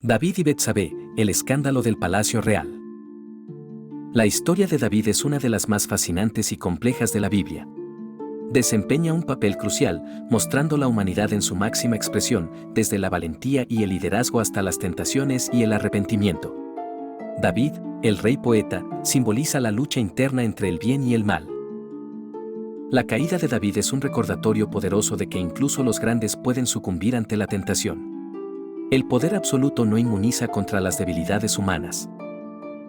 David y Betsabé, el escándalo del palacio real. La historia de David es una de las más fascinantes y complejas de la Biblia. Desempeña un papel crucial, mostrando la humanidad en su máxima expresión, desde la valentía y el liderazgo hasta las tentaciones y el arrepentimiento. David, el rey poeta, simboliza la lucha interna entre el bien y el mal. La caída de David es un recordatorio poderoso de que incluso los grandes pueden sucumbir ante la tentación. El poder absoluto no inmuniza contra las debilidades humanas.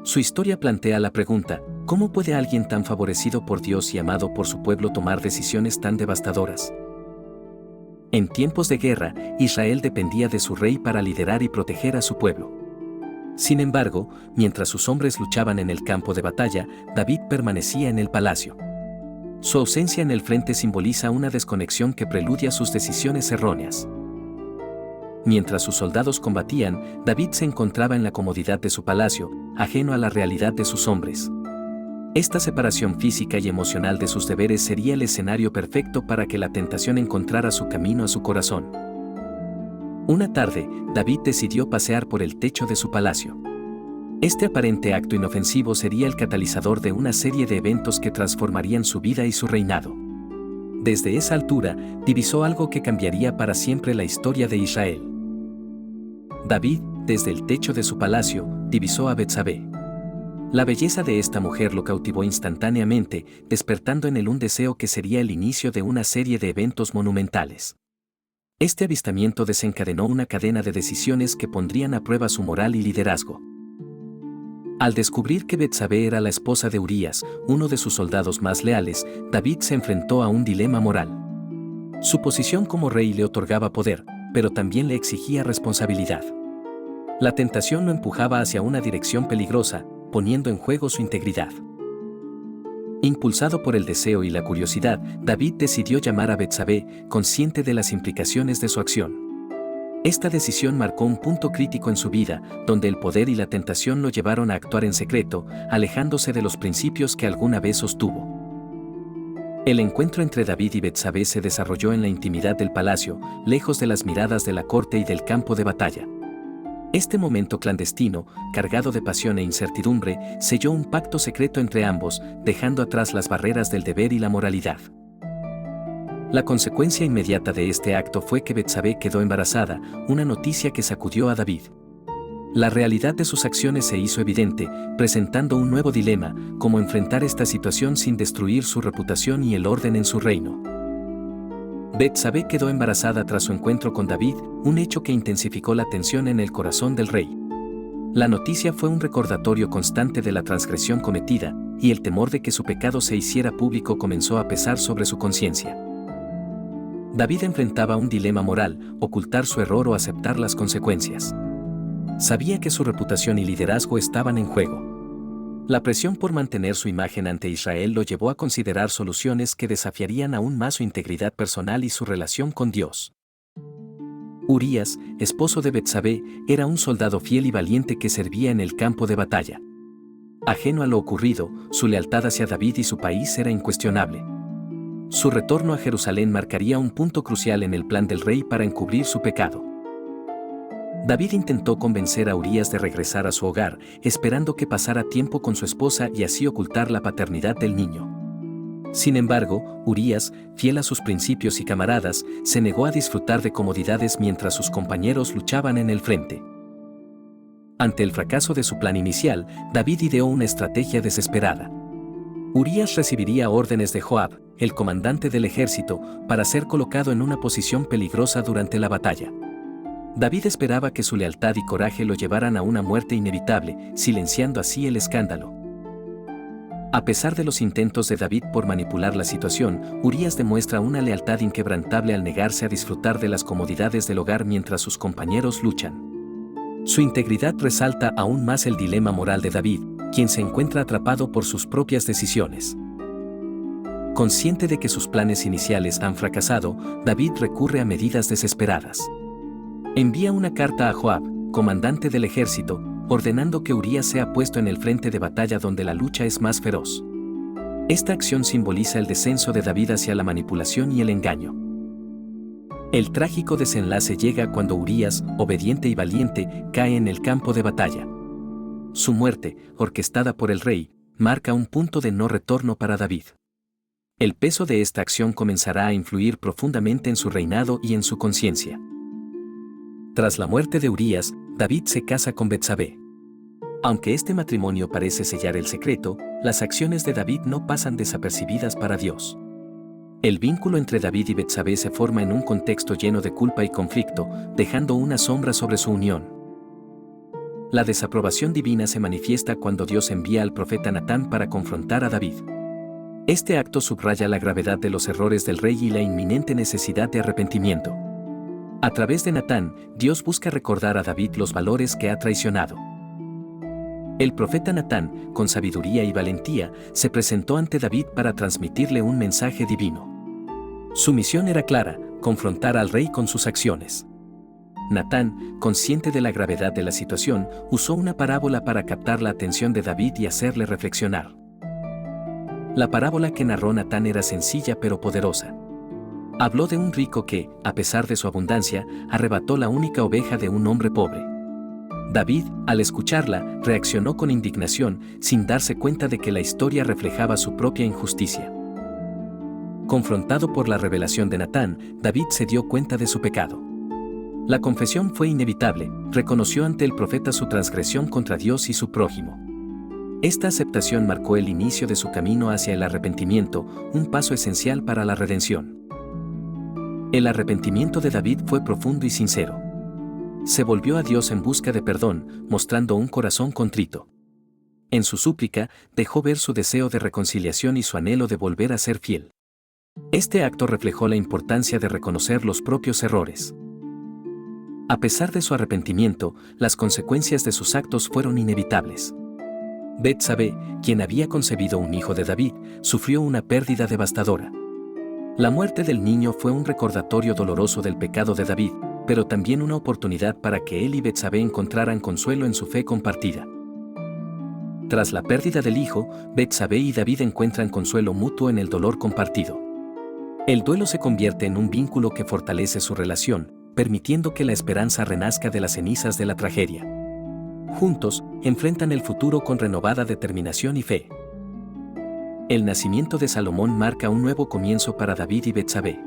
Su historia plantea la pregunta, ¿cómo puede alguien tan favorecido por Dios y amado por su pueblo tomar decisiones tan devastadoras? En tiempos de guerra, Israel dependía de su rey para liderar y proteger a su pueblo. Sin embargo, mientras sus hombres luchaban en el campo de batalla, David permanecía en el palacio. Su ausencia en el frente simboliza una desconexión que preludia sus decisiones erróneas. Mientras sus soldados combatían, David se encontraba en la comodidad de su palacio, ajeno a la realidad de sus hombres. Esta separación física y emocional de sus deberes sería el escenario perfecto para que la tentación encontrara su camino a su corazón. Una tarde, David decidió pasear por el techo de su palacio. Este aparente acto inofensivo sería el catalizador de una serie de eventos que transformarían su vida y su reinado. Desde esa altura, divisó algo que cambiaría para siempre la historia de Israel. David, desde el techo de su palacio, divisó a Betsabé. La belleza de esta mujer lo cautivó instantáneamente, despertando en él un deseo que sería el inicio de una serie de eventos monumentales. Este avistamiento desencadenó una cadena de decisiones que pondrían a prueba su moral y liderazgo. Al descubrir que Betsabé era la esposa de Urías, uno de sus soldados más leales, David se enfrentó a un dilema moral. Su posición como rey le otorgaba poder, pero también le exigía responsabilidad. La tentación lo empujaba hacia una dirección peligrosa, poniendo en juego su integridad. Impulsado por el deseo y la curiosidad, David decidió llamar a Betsabé, consciente de las implicaciones de su acción. Esta decisión marcó un punto crítico en su vida, donde el poder y la tentación lo llevaron a actuar en secreto, alejándose de los principios que alguna vez sostuvo. El encuentro entre David y Betsabé se desarrolló en la intimidad del palacio, lejos de las miradas de la corte y del campo de batalla. Este momento clandestino, cargado de pasión e incertidumbre, selló un pacto secreto entre ambos, dejando atrás las barreras del deber y la moralidad. La consecuencia inmediata de este acto fue que Betsabé quedó embarazada, una noticia que sacudió a David. La realidad de sus acciones se hizo evidente, presentando un nuevo dilema, cómo enfrentar esta situación sin destruir su reputación y el orden en su reino. Betsabé quedó embarazada tras su encuentro con David, un hecho que intensificó la tensión en el corazón del rey. La noticia fue un recordatorio constante de la transgresión cometida, y el temor de que su pecado se hiciera público comenzó a pesar sobre su conciencia. David enfrentaba un dilema moral, ocultar su error o aceptar las consecuencias. Sabía que su reputación y liderazgo estaban en juego. La presión por mantener su imagen ante Israel lo llevó a considerar soluciones que desafiarían aún más su integridad personal y su relación con Dios. Urías, esposo de Betsabé, era un soldado fiel y valiente que servía en el campo de batalla. Ajeno a lo ocurrido, su lealtad hacia David y su país era incuestionable. Su retorno a Jerusalén marcaría un punto crucial en el plan del rey para encubrir su pecado. David intentó convencer a Urías de regresar a su hogar, esperando que pasara tiempo con su esposa y así ocultar la paternidad del niño. Sin embargo, Urías, fiel a sus principios y camaradas, se negó a disfrutar de comodidades mientras sus compañeros luchaban en el frente. Ante el fracaso de su plan inicial, David ideó una estrategia desesperada. Urías recibiría órdenes de Joab, el comandante del ejército, para ser colocado en una posición peligrosa durante la batalla. David esperaba que su lealtad y coraje lo llevaran a una muerte inevitable, silenciando así el escándalo. A pesar de los intentos de David por manipular la situación, Urías demuestra una lealtad inquebrantable al negarse a disfrutar de las comodidades del hogar mientras sus compañeros luchan. Su integridad resalta aún más el dilema moral de David, quien se encuentra atrapado por sus propias decisiones. Consciente de que sus planes iniciales han fracasado, David recurre a medidas desesperadas. Envía una carta a Joab, comandante del ejército, ordenando que Urías sea puesto en el frente de batalla donde la lucha es más feroz. Esta acción simboliza el descenso de David hacia la manipulación y el engaño. El trágico desenlace llega cuando Urías, obediente y valiente, cae en el campo de batalla. Su muerte, orquestada por el rey, marca un punto de no retorno para David. El peso de esta acción comenzará a influir profundamente en su reinado y en su conciencia. Tras la muerte de Urías, David se casa con Betsabé. Aunque este matrimonio parece sellar el secreto, las acciones de David no pasan desapercibidas para Dios. El vínculo entre David y Betsabé se forma en un contexto lleno de culpa y conflicto, dejando una sombra sobre su unión. La desaprobación divina se manifiesta cuando Dios envía al profeta Natán para confrontar a David. Este acto subraya la gravedad de los errores del rey y la inminente necesidad de arrepentimiento. A través de Natán, Dios busca recordar a David los valores que ha traicionado. El profeta Natán, con sabiduría y valentía, se presentó ante David para transmitirle un mensaje divino. Su misión era clara: confrontar al rey con sus acciones. Natán, consciente de la gravedad de la situación, usó una parábola para captar la atención de David y hacerle reflexionar. La parábola que narró Natán era sencilla pero poderosa. Habló de un rico que, a pesar de su abundancia, arrebató la única oveja de un hombre pobre. David, al escucharla, reaccionó con indignación, sin darse cuenta de que la historia reflejaba su propia injusticia. Confrontado por la revelación de Natán, David se dio cuenta de su pecado. La confesión fue inevitable, reconoció ante el profeta su transgresión contra Dios y su prójimo. Esta aceptación marcó el inicio de su camino hacia el arrepentimiento, un paso esencial para la redención. El arrepentimiento de David fue profundo y sincero. Se volvió a Dios en busca de perdón, mostrando un corazón contrito. En su súplica, dejó ver su deseo de reconciliación y su anhelo de volver a ser fiel. Este acto reflejó la importancia de reconocer los propios errores. A pesar de su arrepentimiento, las consecuencias de sus actos fueron inevitables. Betsabé, quien había concebido un hijo de David, sufrió una pérdida devastadora. La muerte del niño fue un recordatorio doloroso del pecado de David, pero también una oportunidad para que él y Betsabé encontraran consuelo en su fe compartida. Tras la pérdida del hijo, Betsabé y David encuentran consuelo mutuo en el dolor compartido. El duelo se convierte en un vínculo que fortalece su relación, permitiendo que la esperanza renazca de las cenizas de la tragedia. Juntos, enfrentan el futuro con renovada determinación y fe. El nacimiento de Salomón marca un nuevo comienzo para David y Betsabé.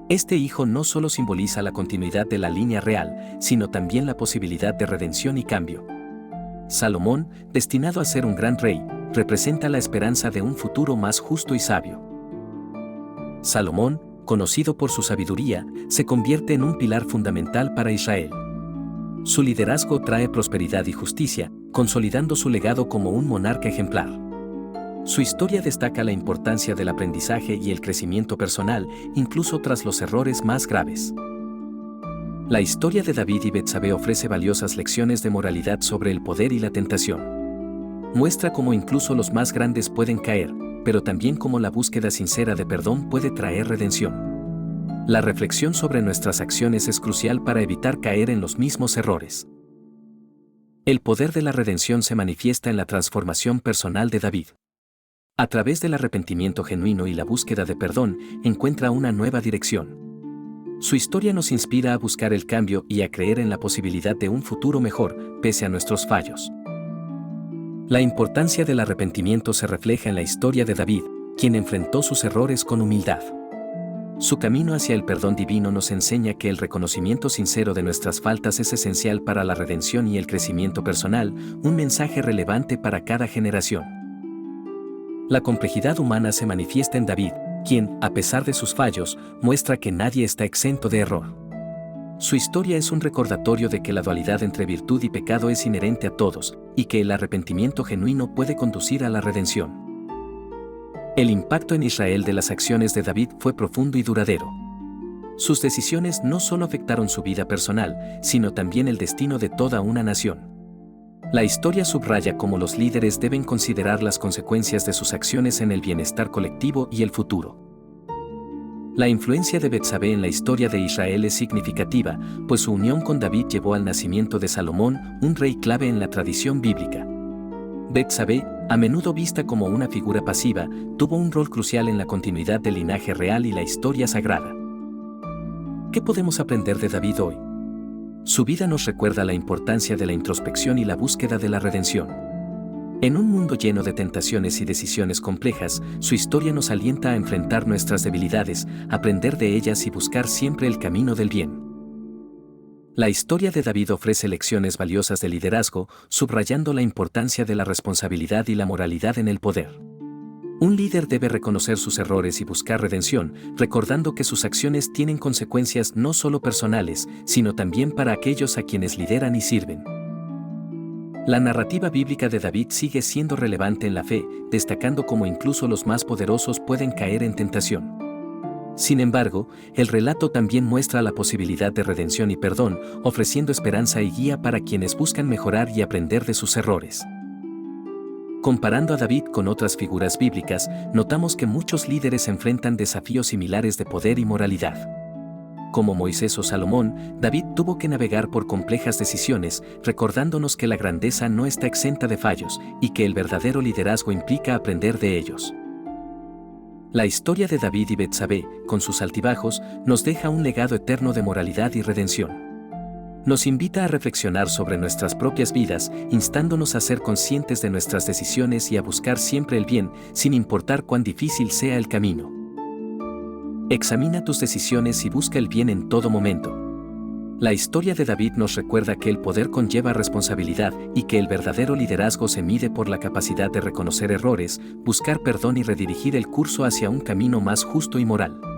Este hijo no solo simboliza la continuidad de la línea real, sino también la posibilidad de redención y cambio. Salomón, destinado a ser un gran rey, representa la esperanza de un futuro más justo y sabio. Salomón, conocido por su sabiduría, se convierte en un pilar fundamental para Israel. Su liderazgo trae prosperidad y justicia, consolidando su legado como un monarca ejemplar. Su historia destaca la importancia del aprendizaje y el crecimiento personal, incluso tras los errores más graves. La historia de David y Betsabé ofrece valiosas lecciones de moralidad sobre el poder y la tentación. Muestra cómo incluso los más grandes pueden caer, pero también cómo la búsqueda sincera de perdón puede traer redención. La reflexión sobre nuestras acciones es crucial para evitar caer en los mismos errores. El poder de la redención se manifiesta en la transformación personal de David. A través del arrepentimiento genuino y la búsqueda de perdón, encuentra una nueva dirección. Su historia nos inspira a buscar el cambio y a creer en la posibilidad de un futuro mejor, pese a nuestros fallos. La importancia del arrepentimiento se refleja en la historia de David, quien enfrentó sus errores con humildad. Su camino hacia el perdón divino nos enseña que el reconocimiento sincero de nuestras faltas es esencial para la redención y el crecimiento personal, un mensaje relevante para cada generación. La complejidad humana se manifiesta en David, quien, a pesar de sus fallos, muestra que nadie está exento de error. Su historia es un recordatorio de que la dualidad entre virtud y pecado es inherente a todos, y que el arrepentimiento genuino puede conducir a la redención. El impacto en Israel de las acciones de David fue profundo y duradero. Sus decisiones no solo afectaron su vida personal, sino también el destino de toda una nación. La historia subraya cómo los líderes deben considerar las consecuencias de sus acciones en el bienestar colectivo y el futuro. La influencia de Betsabé en la historia de Israel es significativa, pues su unión con David llevó al nacimiento de Salomón, un rey clave en la tradición bíblica. Betsabé, a menudo vista como una figura pasiva, tuvo un rol crucial en la continuidad del linaje real y la historia sagrada. ¿Qué podemos aprender de David hoy? Su vida nos recuerda la importancia de la introspección y la búsqueda de la redención. En un mundo lleno de tentaciones y decisiones complejas, su historia nos alienta a enfrentar nuestras debilidades, aprender de ellas y buscar siempre el camino del bien. La historia de David ofrece lecciones valiosas de liderazgo, subrayando la importancia de la responsabilidad y la moralidad en el poder. Un líder debe reconocer sus errores y buscar redención, recordando que sus acciones tienen consecuencias no solo personales, sino también para aquellos a quienes lideran y sirven. La narrativa bíblica de David sigue siendo relevante en la fe, destacando cómo incluso los más poderosos pueden caer en tentación. Sin embargo, el relato también muestra la posibilidad de redención y perdón, ofreciendo esperanza y guía para quienes buscan mejorar y aprender de sus errores. Comparando a David con otras figuras bíblicas, notamos que muchos líderes enfrentan desafíos similares de poder y moralidad. Como Moisés o Salomón, David tuvo que navegar por complejas decisiones, recordándonos que la grandeza no está exenta de fallos y que el verdadero liderazgo implica aprender de ellos. La historia de David y Betsabé, con sus altibajos, nos deja un legado eterno de moralidad y redención. Nos invita a reflexionar sobre nuestras propias vidas, instándonos a ser conscientes de nuestras decisiones y a buscar siempre el bien, sin importar cuán difícil sea el camino. Examina tus decisiones y busca el bien en todo momento. La historia de David nos recuerda que el poder conlleva responsabilidad y que el verdadero liderazgo se mide por la capacidad de reconocer errores, buscar perdón y redirigir el curso hacia un camino más justo y moral.